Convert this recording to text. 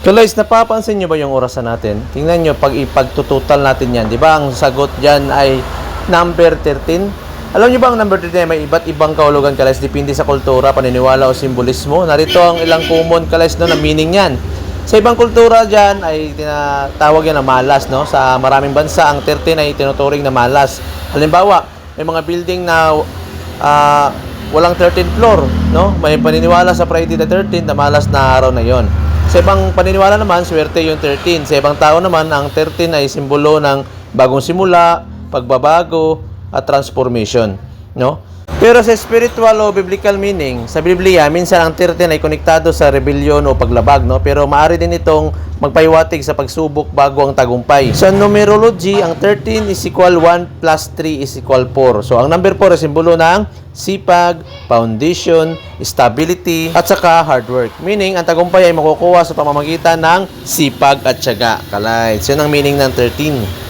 So guys, napapansin nyo ba yung orasan natin? Tingnan nyo, pag ipagtutotal natin yan, di ba? Ang sagot dyan ay number 13. Alam nyo ba ang number 13 ay may iba't ibang kahulugan guys, depende sa kultura, paniniwala o simbolismo. Narito ang ilang common guys no, na meaning yan. Sa ibang kultura dyan ay tinatawag yan na malas. No? Sa maraming bansa, ang 13 ay tinuturing na malas. Halimbawa, may mga building na walang 13th floor. No? May paniniwala sa Friday the 13th na malas na araw na yon. Sa ibang paniniwala naman, swerte yung 13. Sa ibang tao naman, ang 13 ay simbolo ng bagong simula, pagbabago, at transformation. No? Pero sa spiritual o biblical meaning, sa Biblia, minsan ang 13 ay konektado sa rebellion o paglabag. No? Pero maaari din itong magpaiwatig sa pagsubok bago ang tagumpay. Sa numerology, ang 13 is equal 1 plus 3 is equal 4. So, ang number 4 ay simbolo ng sipag, foundation, stability, at saka hard work. Meaning, ang tagumpay ay makukuha sa pamamagitan ng sipag at tiyaga. Kalay. So, yun ang meaning ng 13.